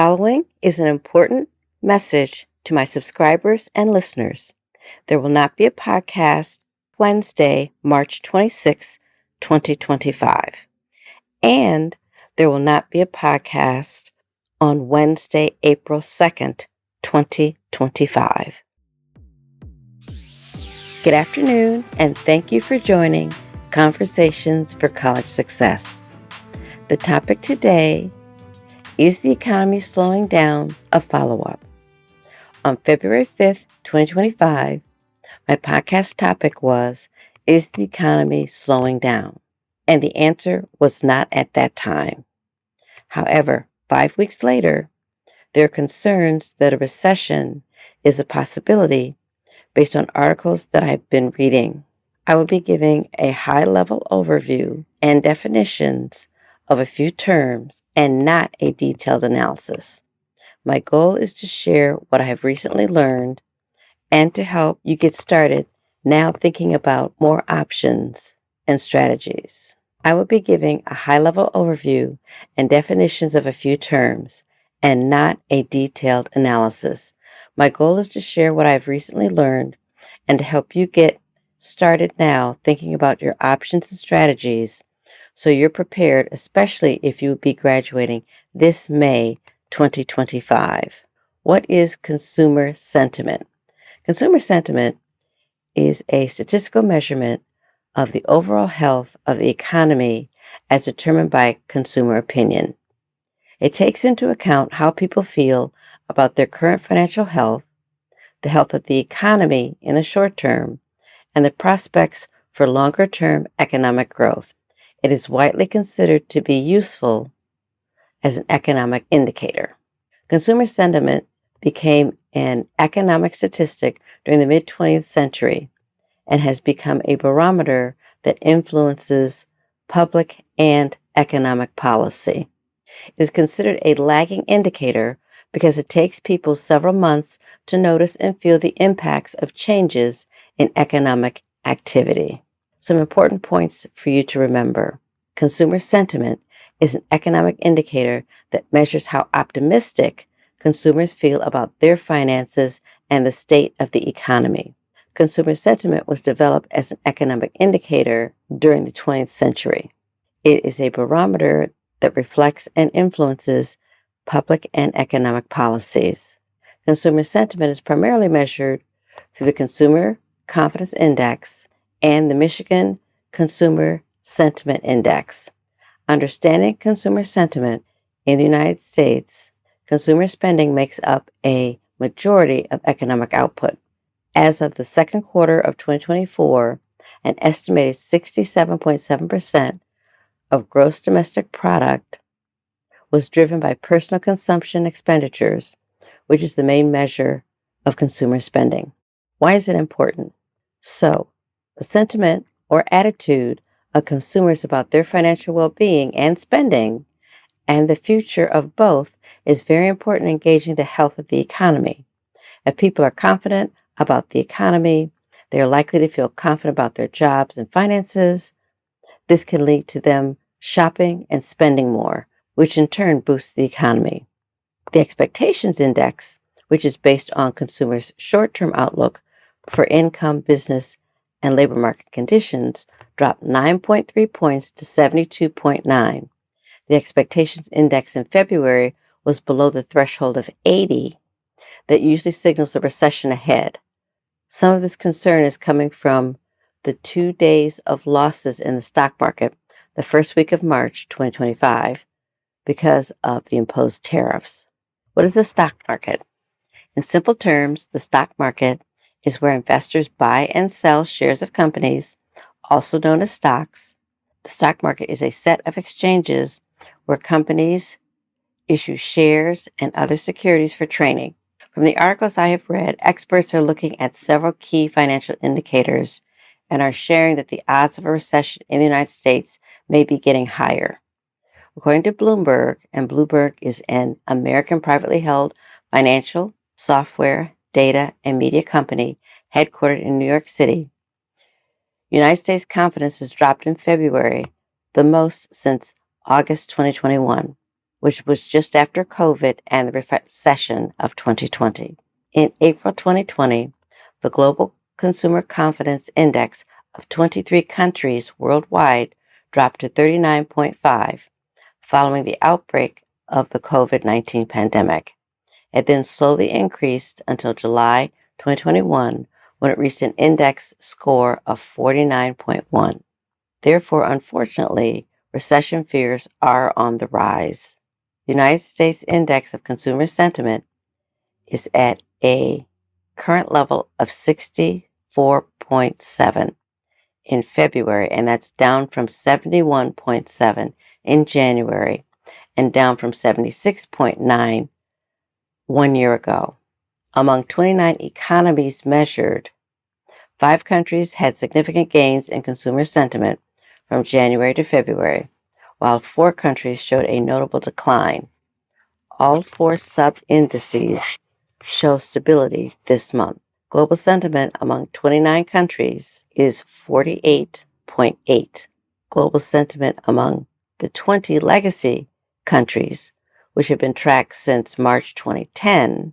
following is an important message to my subscribers and listeners. There will not be a podcast Wednesday, March 26, 2025. And there will not be a podcast on Wednesday, April 2nd, 2025. Good afternoon, and thank you for joining Conversations for College Success. The topic today is the economy slowing down, a follow-up. On February 5th, 2025, my podcast topic was, is the economy slowing down? And the answer was not at that time. However, 5 weeks later, there are concerns that a recession is a possibility based on articles that I've been reading. I will be giving a high-level overview and definitions of a few terms and not a detailed analysis. My goal is to share what I have recently learned and to help you get started now thinking about more options and strategies. I will be giving a high-level overview and definitions of a few terms and not a detailed analysis. My goal is to share what I have recently learned and to help you get started now thinking about your options and strategies so you're prepared, especially if you will be graduating this May 2025. What is consumer sentiment? Consumer sentiment is a statistical measurement of the overall health of the economy as determined by consumer opinion. It takes into account how people feel about their current financial health, the health of the economy in the short term, and the prospects for longer-term economic growth. It is widely considered to be useful as an economic indicator. Consumer sentiment became an economic statistic during the mid-20th century and has become a barometer that influences public and economic policy. It is considered a lagging indicator because it takes people several months to notice and feel the impacts of changes in economic activity. Some important points for you to remember. Consumer sentiment is an economic indicator that measures how optimistic consumers feel about their finances and the state of the economy. Consumer sentiment was developed as an economic indicator during the 20th century. It is a barometer that reflects and influences public and economic policies. Consumer sentiment is primarily measured through the Consumer Confidence Index and the Michigan Consumer Sentiment Index. Understanding consumer sentiment in the United States, consumer spending makes up a majority of economic output. As of the second quarter of 2024, an estimated 67.7% of gross domestic product was driven by personal consumption expenditures, which is the main measure of consumer spending. Why is it important? So, the sentiment or attitude of consumers about their financial well-being and spending and the future of both is very important in gauging the health of the economy. If people are confident about the economy, they are likely to feel confident about their jobs and finances. This can lead to them shopping and spending more, which in turn boosts the economy. The Expectations Index, which is based on consumers' short-term outlook for income, business, and labor market conditions, dropped 9.3 points to 72.9. The Expectations Index in February was below the threshold of 80 that usually signals a recession ahead. Some of this concern is coming from the 2 days of losses in the stock market the first week of March 2025 because of the imposed tariffs. What is the stock market? In simple terms, the stock market is where investors buy and sell shares of companies, also known as stocks. The stock market is a set of exchanges where companies issue shares and other securities for trading. From the articles I have read, experts are looking at several key financial indicators and are sharing that the odds of a recession in the United States may be getting higher. According to Bloomberg, and Bloomberg is an American privately held financial, software, data, and media company headquartered in New York City, United States confidence has dropped in February, the most since August 2021. which was just after COVID and the recession of 2020. In April 2020, the Global Consumer Confidence Index of 23 countries worldwide dropped to 39.5 following the outbreak of the COVID-19 pandemic. It then slowly increased until July 2021 when it reached an index score of 49.1. Therefore, unfortunately, recession fears are on the rise. The United States Index of Consumer Sentiment is at a current level of 64.7 in February, and that's down from 71.7 in January and down from 76.9 1 year ago. Among 29 economies measured, 5 countries had significant gains in consumer sentiment from January to February, while 4 countries showed a notable decline. All 4 sub-indices show stability this month. Global sentiment among 29 countries is 48.8. Global sentiment among the 20 legacy countries, which have been tracked since March 2010,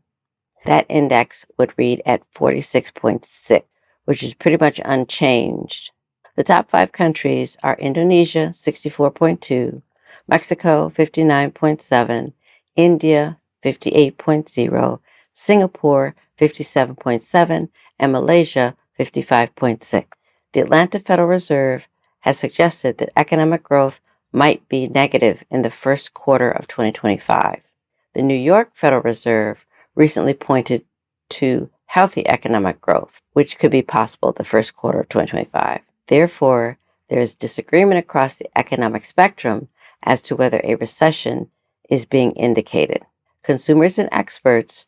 that index would read at 46.6, which is pretty much unchanged. The top 5 countries are Indonesia, 64.2, Mexico, 59.7, India, 58.0, Singapore, 57.7, and Malaysia, 55.6. The Atlanta Federal Reserve has suggested that economic growth might be negative in the first quarter of 2025. The New York Federal Reserve recently pointed to healthy economic growth, which could be possible the first quarter of 2025. Therefore, there is disagreement across the economic spectrum as to whether a recession is being indicated. Consumers and experts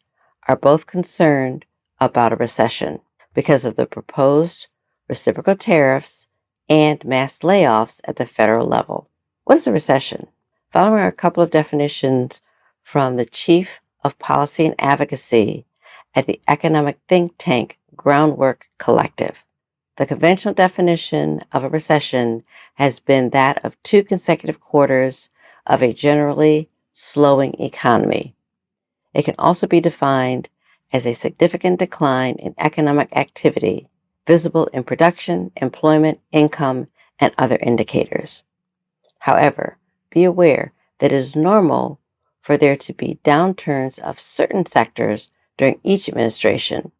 are both concerned about a recession because of the proposed reciprocal tariffs and mass layoffs at the federal level. What is a recession? Following are a couple of definitions from the Chief of Policy and Advocacy at the economic think tank Groundwork Collective. The conventional definition of a recession has been that of 2 consecutive quarters of a generally slowing economy. It can also be defined as a significant decline in economic activity, visible in production, employment, income, and other indicators. However, be aware that it is normal for there to be downturns of certain sectors during each administration,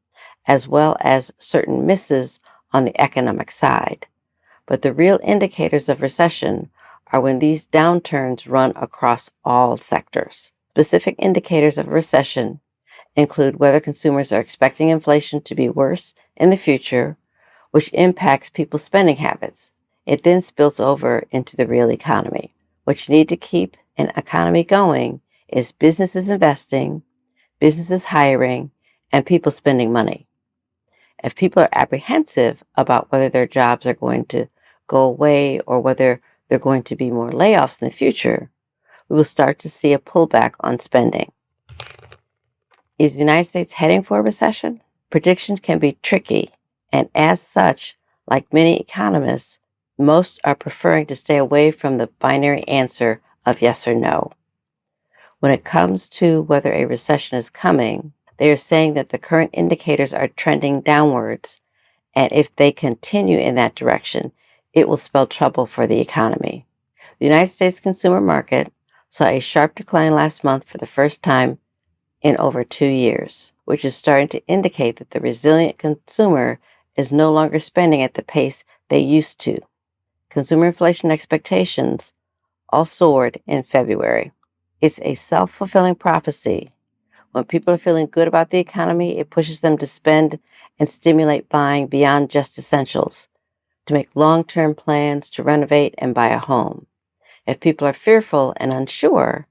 as well as certain misses on the economic side. But the real indicators of recession are when these downturns run across all sectors. Specific indicators of recession include whether consumers are expecting inflation to be worse in the future, which impacts people's spending habits. It then spills over into the real economy. What you need to keep an economy going is businesses investing, businesses hiring, and people spending money. If people are apprehensive about whether their jobs are going to go away or whether there are going to be more layoffs in the future, we will start to see a pullback on spending. Is the United States heading for a recession? Predictions can be tricky, and as such, like many economists, most are preferring to stay away from the binary answer of yes or no. When it comes to whether a recession is coming, they are saying that the current indicators are trending downwards, and if they continue in that direction, it will spell trouble for the economy. The United States consumer market saw a sharp decline last month for the first time in over 2 years, which is starting to indicate that the resilient consumer is no longer spending at the pace they used to. Consumer inflation expectations all soared in February. It's a self-fulfilling prophecy. When people are feeling good about the economy, it pushes them to spend and stimulate buying beyond just essentials, to make long-term plans to renovate and buy a home. If people are fearful and unsure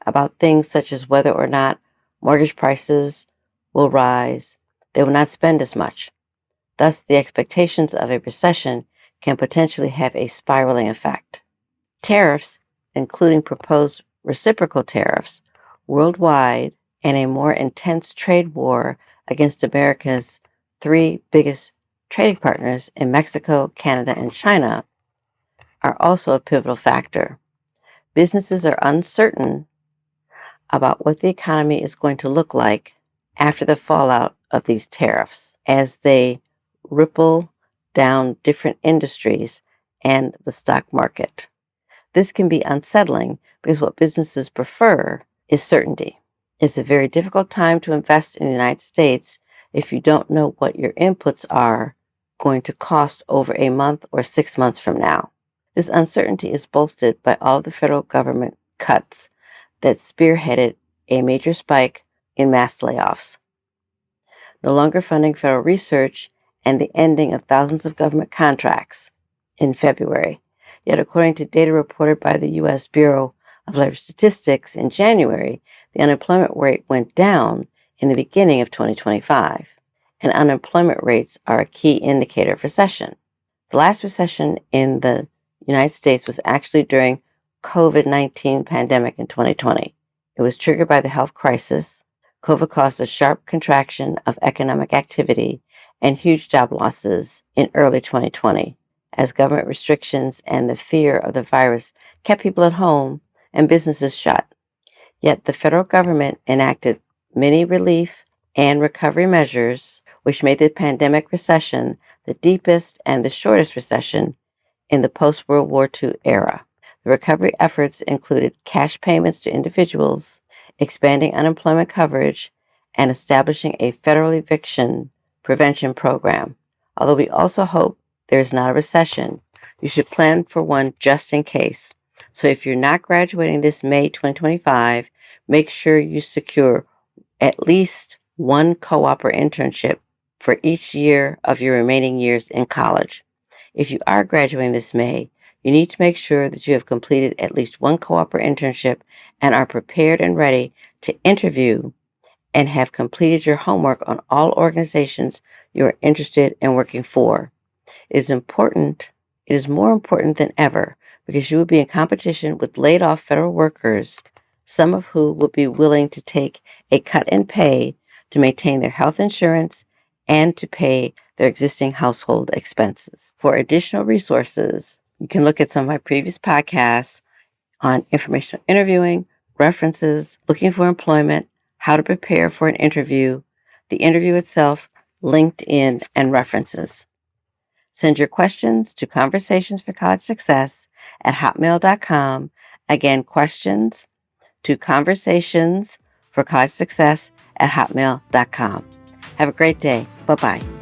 about things such as whether or not mortgage prices will rise, they will not spend as much. Thus, the expectations of a recession can potentially have a spiraling effect. Tariffs, including proposed reciprocal tariffs worldwide and a more intense trade war against America's 3 biggest trading partners in Mexico, Canada, and China, are also a pivotal factor. Businesses are uncertain about what the economy is going to look like after the fallout of these tariffs as they ripple down different industries and the stock market. This can be unsettling because what businesses prefer is certainty. It's a very difficult time to invest in the United States if you don't know what your inputs are going to cost over a month or 6 months from now. This uncertainty is bolstered by all of the federal government cuts that spearheaded a major spike in mass layoffs, no longer funding federal research, and the ending of thousands of government contracts in February. Yet, according to data reported by the U.S. Bureau of Labor Statistics in January, the unemployment rate went down in the beginning of 2025, and unemployment rates are a key indicator of recession. The last recession in the United States was actually during COVID-19 pandemic in 2020. It was triggered by the health crisis. COVID caused a sharp contraction of economic activity and huge job losses in early 2020 as government restrictions and the fear of the virus kept people at home and businesses shut. Yet the federal government enacted many relief and recovery measures, which made the pandemic recession the deepest and the shortest recession in the post-World War II era. The recovery efforts included cash payments to individuals, expanding unemployment coverage, and establishing a federal eviction prevention program. Although we also hope there is not a recession, you should plan for one just in case. So if you're not graduating this May 2025, make sure you secure at least one co-op or internship for each year of your remaining years in college. If you are graduating this May, you need to make sure that you have completed at least one co-op or internship and are prepared and ready to interview and have completed your homework on all organizations you are interested in working for. It is more important than ever because you will be in competition with laid off federal workers, some of who will be willing to take a cut in pay to maintain their health insurance and to pay their existing household expenses. For additional resources, you can look at some of my previous podcasts on informational interviewing, references, looking for employment, how to prepare for an interview, the interview itself, LinkedIn, and references. Send your questions to conversationsforcollegesuccess@hotmail.com. Again, questions to conversationsforcollegesuccess@hotmail.com. Have a great day. Bye-bye.